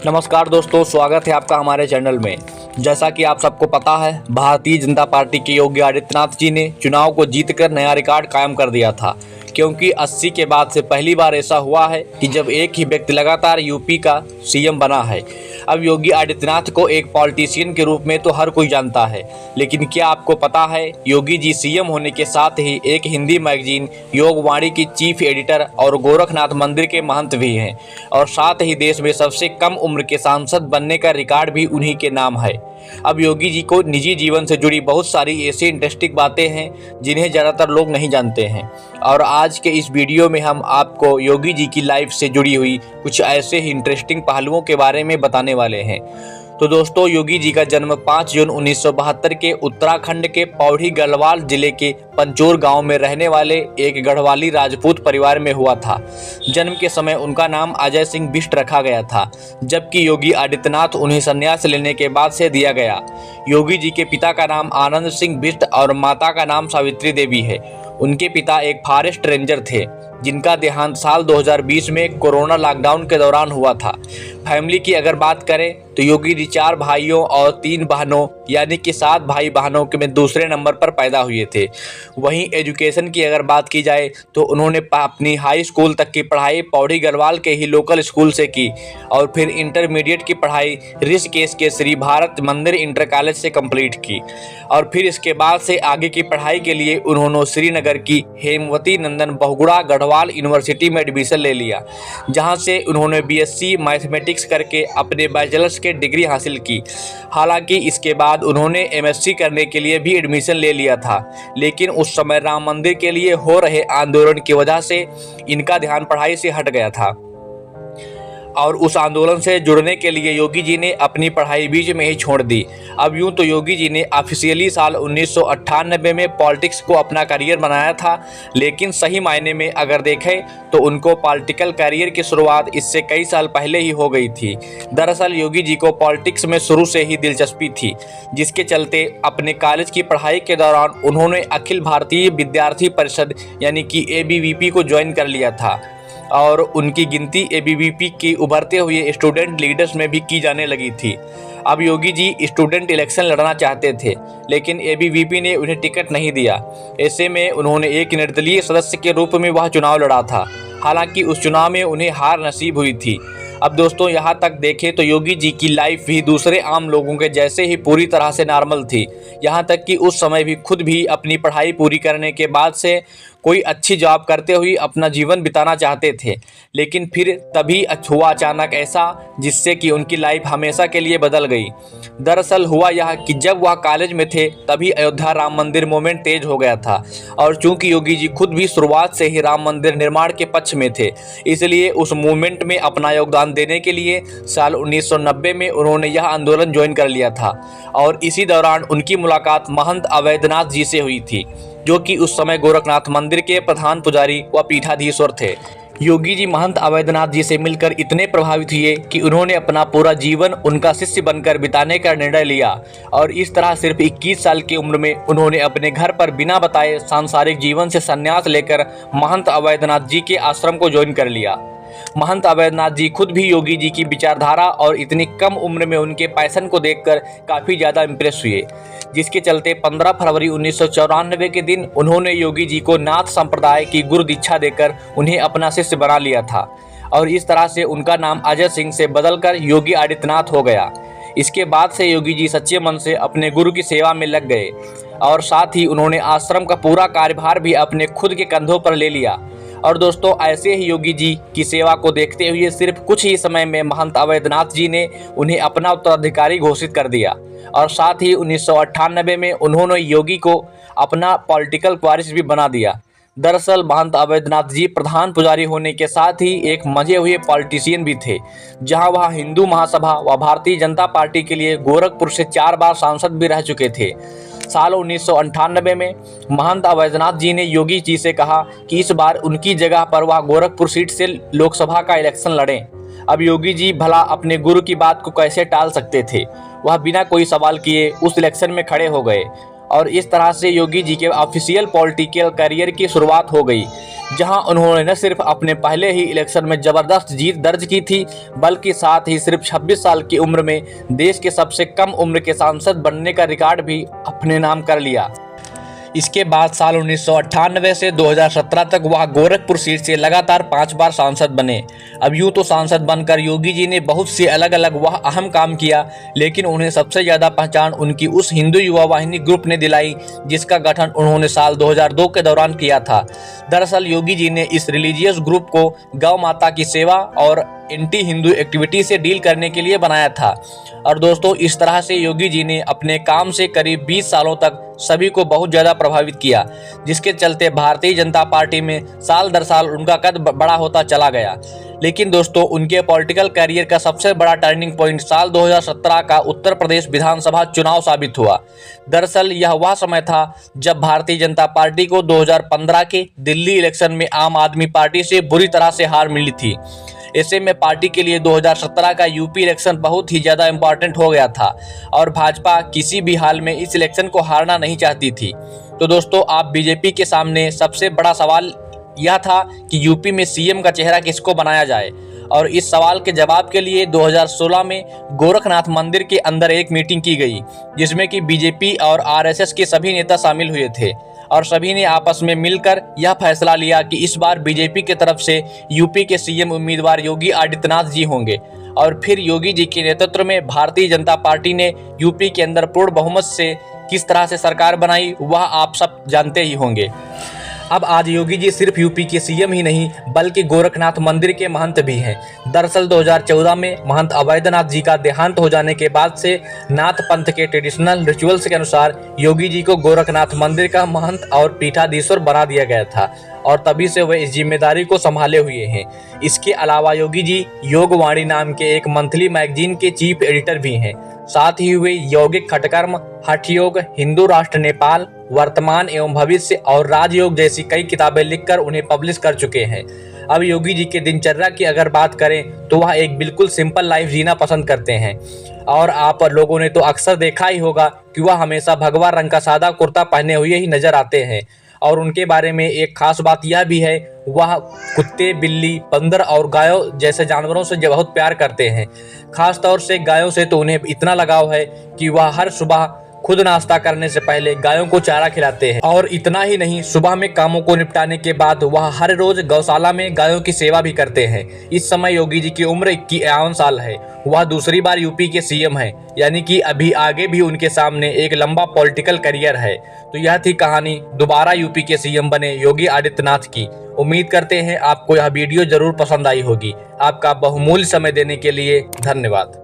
नमस्कार दोस्तों, स्वागत है आपका हमारे चैनल में। जैसा कि आप सबको पता है, भारतीय जनता पार्टी के योगी आदित्यनाथ जी ने चुनाव को जीतकर नया रिकॉर्ड कायम कर दिया था, क्योंकि 80 के बाद से पहली बार ऐसा हुआ है कि जब एक ही व्यक्ति लगातार यूपी का सीएम बना है। अब योगी आदित्यनाथ को एक पॉलिटिशियन के रूप में तो हर कोई जानता है, लेकिन क्या आपको पता है योगी जी सीएम होने के साथ ही एक हिंदी मैगजीन योगवाणी की चीफ एडिटर और गोरखनाथ मंदिर के महंत भी हैं, और साथ ही देश में सबसे कम उम्र के सांसद बनने का रिकॉर्ड भी उन्हीं के नाम है। अब योगी जी को निजी जीवन से जुड़ी बहुत सारी ऐसी इंटरेस्टिंग बातें हैं जिन्हें ज़्यादातर लोग नहीं जानते हैं, और आज के इस वीडियो में हम आपको योगी जी की लाइफ से जुड़ी हुई कुछ ऐसे ही इंटरेस्टिंग पहलुओं के बारे में बताने वाले हैं। तो दोस्तों, योगी जी का जन्म 5 जून 1972 के उत्तराखंड के पौड़ी गढ़वाल जिले के पंचोर गांव में रहने वाले एक गढ़वाली राजपूत परिवार में हुआ था। जन्म के समय उनका नाम अजय सिंह बिष्ट रखा गया था, जबकि योगी आदित्यनाथ उन्हें संन्यास लेने के बाद से दिया गया। योगी जी के पिता का नाम आनंद सिंह बिष्ट और माता का नाम सावित्री देवी है। उनके पिता एक फॉरेस्ट रेंजर थे, जिनका देहांत साल 2020 में कोरोना लॉकडाउन के दौरान हुआ था। फैमिली की अगर बात करें तो योगी जी 4 भाइयों और 3 बहनों यानी कि 7 भाई बहनों के में दूसरे नंबर पर पैदा हुए थे। वहीं एजुकेशन की अगर बात की जाए तो उन्होंने अपनी हाई स्कूल तक की पढ़ाई पौड़ी गढ़वाल के ही लोकल स्कूल से की, और फिर इंटरमीडिएट की पढ़ाई ऋषिकेश के श्री भारत मंदिर इंटर कॉलेज से कंप्लीट की, और फिर इसके बाद से आगे की पढ़ाई के लिए उन्होंने श्रीनगर की हेमवती नंदन बहुगुणा गढ़वाल यूनिवर्सिटी में एडमिशन ले लिया, जहां से उन्होंने बीएससी मैथमेटिक्स करके अपने बैचलर्स के डिग्री हासिल की। हालांकि इसके बाद उन्होंने एमएससी करने के लिए भी एडमिशन ले लिया था, लेकिन उस समय राम मंदिर के लिए हो रहे आंदोलन की वजह से इनका ध्यान पढ़ाई से हट गया था, और उस आंदोलन से जुड़ने के लिए योगी जी ने अपनी पढ़ाई बीच में ही छोड़ दी। अब यूं तो योगी जी ने ऑफिशियली साल 1998 में पॉलिटिक्स को अपना करियर बनाया था, लेकिन सही मायने में अगर देखें तो उनको पॉलिटिकल करियर की शुरुआत इससे कई साल पहले ही हो गई थी। दरअसल योगी जी को पॉलिटिक्स में शुरू से ही दिलचस्पी थी, जिसके चलते अपने कॉलेज की पढ़ाई के दौरान उन्होंने अखिल भारतीय विद्यार्थी परिषद यानी कि ABVP को ज्वाइन कर लिया था, और उनकी गिनती ABVP की उभरते हुए स्टूडेंट लीडर्स में भी की जाने लगी थी। अब योगी जी स्टूडेंट इलेक्शन लड़ना चाहते थे, लेकिन ABVP ने उन्हें टिकट नहीं दिया। ऐसे में उन्होंने एक निर्दलीय सदस्य के रूप में वह चुनाव लड़ा था। हालांकि उस चुनाव में उन्हें हार नसीब हुई थी। अब दोस्तों, यहाँ तक देखें तो योगी जी की लाइफ भी दूसरे आम लोगों के जैसे ही पूरी तरह से नॉर्मल थी। यहाँ तक कि उस समय भी खुद भी अपनी पढ़ाई पूरी करने के बाद से कोई अच्छी जॉब करते हुए अपना जीवन बिताना चाहते थे, लेकिन फिर तभी हुआ अचानक ऐसा जिससे कि उनकी लाइफ हमेशा के लिए बदल गई। दरअसल हुआ यह कि जब वह कॉलेज में थे तभी अयोध्या राम मंदिर मूवमेंट तेज हो गया था, और चूंकि योगी जी खुद भी शुरुआत से ही राम मंदिर निर्माण के पक्ष में थे, इसलिए उस मूवमेंट में अपना योगदान देने के लिए साल 1990 में उन्होंने यह आंदोलन ज्वाइन कर लिया था। और इसी दौरान उनकी मुलाकात महंत अवैधनाथ जी से हुई थी, जो कि उस समय गोरखनाथ मंदिर के प्रधान पुजारी व पीठाधीश्वर थे। योगी जी महंत अवैधनाथ जी से मिलकर इतने प्रभावित हुए कि उन्होंने अपना पूरा जीवन उनका शिष्य बनकर बिताने का निर्णय लिया, और इस तरह सिर्फ 21 साल की उम्र में उन्होंने अपने घर पर बिना बताए सांसारिक जीवन से संन्यास लेकर महंत अवैधनाथ जी के आश्रम को ज्वाइन कर लिया। महंत अवैधनाथ जी खुद भी योगी जी की विचारधारा और इतनी कम उम्र में उनके पैशन को देखकर काफ़ी ज़्यादा इम्प्रेस हुए, जिसके चलते 15 फरवरी 1994 के दिन उन्होंने योगी जी को नाथ संप्रदाय की गुरु दीक्षा देकर उन्हें अपना शिष्य बना लिया था, और इस तरह से उनका नाम अजय सिंह से बदलकर योगी आदित्यनाथ हो गया। इसके बाद से योगी जी सच्चे मन से अपने गुरु की सेवा में लग गए, और साथ ही उन्होंने आश्रम का पूरा कार्यभार भी अपने खुद के कंधों पर ले लिया। और दोस्तों, ऐसे ही योगी जी की सेवा को देखते हुए सिर्फ कुछ ही समय में महंत अवैधनाथ जी ने उन्हें अपना उत्तराधिकारी घोषित कर दिया, और साथ ही 1998 में उन्होंने योगी को अपना पॉलिटिकल वारिस भी बना दिया। दरअसल महंत अवैधनाथ जी प्रधान पुजारी होने के साथ ही एक मजे हुए पॉलिटिशियन भी थे, जहां वह हिंदू महासभा व भारतीय जनता पार्टी के लिए गोरखपुर से 4 बार सांसद भी रह चुके थे। साल 1998 में महंत अवैधनाथ जी ने योगी जी से कहा कि इस बार उनकी जगह पर वह गोरखपुर सीट से लोकसभा का इलेक्शन लड़ें। अब योगी जी भला अपने गुरु की बात को कैसे टाल सकते थे। वह बिना कोई सवाल किए उस इलेक्शन में खड़े हो गए, और इस तरह से योगी जी के ऑफिशियल पॉलिटिकल करियर की शुरुआत हो गई, जहां उन्होंने न सिर्फ अपने पहले ही इलेक्शन में ज़बरदस्त जीत दर्ज की थी, बल्कि साथ ही सिर्फ 26 साल की उम्र में देश के सबसे कम उम्र के सांसद बनने का रिकॉर्ड भी अपने नाम कर लिया। इसके बाद साल 1998 से 2017 तक वह गोरखपुर सीट से लगातार 5 बार सांसद बने। अब यूँ तो सांसद बनकर योगी जी ने बहुत से अलग अलग वह अहम काम किया, लेकिन उन्हें सबसे ज़्यादा पहचान उनकी उस हिंदू युवा वाहिनी ग्रुप ने दिलाई जिसका गठन उन्होंने साल 2002 के दौरान किया था। दरअसल योगी जी ने इस रिलीजियस ग्रुप को गौ माता की सेवा और एंटी हिंदू एक्टिविटी से डील करने के लिए बनाया था। और दोस्तों, इस तरह से योगी जी ने अपने काम से करीब 20 सालों तक सभी को बहुत ज़्यादा प्रभावित किया, जिसके चलते भारतीय जनता पार्टी में साल दर साल उनका कद बड़ा होता चला गया। लेकिन दोस्तों, उनके पॉलिटिकल करियर का सबसे बड़ा टर्निंग पॉइंट साल 2017 का उत्तर प्रदेश विधानसभा चुनाव साबित हुआ। दरअसल यह वह समय था जब भारतीय जनता पार्टी को 2015 के दिल्ली इलेक्शन में आम आदमी पार्टी से बुरी तरह से हार मिली थी। ऐसे में पार्टी के लिए 2017 का यूपी इलेक्शन बहुत ही ज़्यादा इम्पॉर्टेंट हो गया था और भाजपा किसी भी हाल में इस इलेक्शन को हारना नहीं चाहती थी। तो दोस्तों, आप बीजेपी के सामने सबसे बड़ा सवाल यह था कि यूपी में सीएम का चेहरा किसको बनाया जाए, और इस सवाल के जवाब के लिए 2016 में गोरखनाथ मंदिर के अंदर एक मीटिंग की गई, जिसमें कि बीजेपी और आरएसएस के सभी नेता शामिल हुए थे और सभी ने आपस में मिलकर यह फैसला लिया कि इस बार बीजेपी की तरफ से यूपी के सीएम उम्मीदवार योगी आदित्यनाथ जी होंगे। और फिर योगी जी के नेतृत्व में भारतीय जनता पार्टी ने यूपी के अंदर पूर्ण बहुमत से किस तरह से सरकार बनाई, वह आप सब जानते ही होंगे। अब आज योगी जी सिर्फ यूपी के सीएम ही नहीं बल्कि गोरखनाथ मंदिर के महंत भी हैं। दरअसल 2014 में महंत अवैधनाथ जी का देहांत हो जाने के बाद से नाथ पंथ के ट्रेडिशनल रिचुअल्स के अनुसार योगी जी को गोरखनाथ मंदिर का महंत और पीठाधीश्वर बना दिया गया था और तभी से वे इस जिम्मेदारी को संभाले हुए हैं। इसके अलावा योगी जी योगवाणी नाम के एक मंथली मैगजीन के चीफ एडिटर भी हैं। साथ ही वे यौगिक खटकर्म, हठ योग, हिंदू राष्ट्र नेपाल, वर्तमान एवं भविष्य और राजयोग जैसी कई किताबें लिखकर उन्हें पब्लिश कर चुके हैं। अब योगी जी के दिनचर्या की अगर बात करें तो वह एक बिल्कुल सिंपल लाइफ जीना पसंद करते हैं और आप लोगों ने तो अक्सर देखा ही होगा कि वह हमेशा भगवा रंग का सादा कुर्ता पहने हुए ही नजर आते हैं। और उनके बारे में एक खास बात यह भी है, वह कुत्ते, बिल्ली, बंदर और गायों जैसे जानवरों से बहुत प्यार करते हैं। खास तौर से गायों से तो उन्हें इतना लगाव है कि वह हर सुबह खुद नाश्ता करने से पहले गायों को चारा खिलाते हैं। और इतना ही नहीं, सुबह में कामों को निपटाने के बाद वह हर रोज गौशाला में गायों की सेवा भी करते हैं। इस समय योगी जी की उम्र 51 साल है। वह दूसरी बार यूपी के सीएम हैं, यानी कि अभी आगे भी उनके सामने एक लंबा पॉलिटिकल करियर है। तो यह थी कहानी दोबारा यूपी के सीएम बने योगी आदित्यनाथ की। उम्मीद करते हैं आपको यह वीडियो जरूर पसंद आई होगी। आपका बहुमूल्य समय देने के लिए धन्यवाद।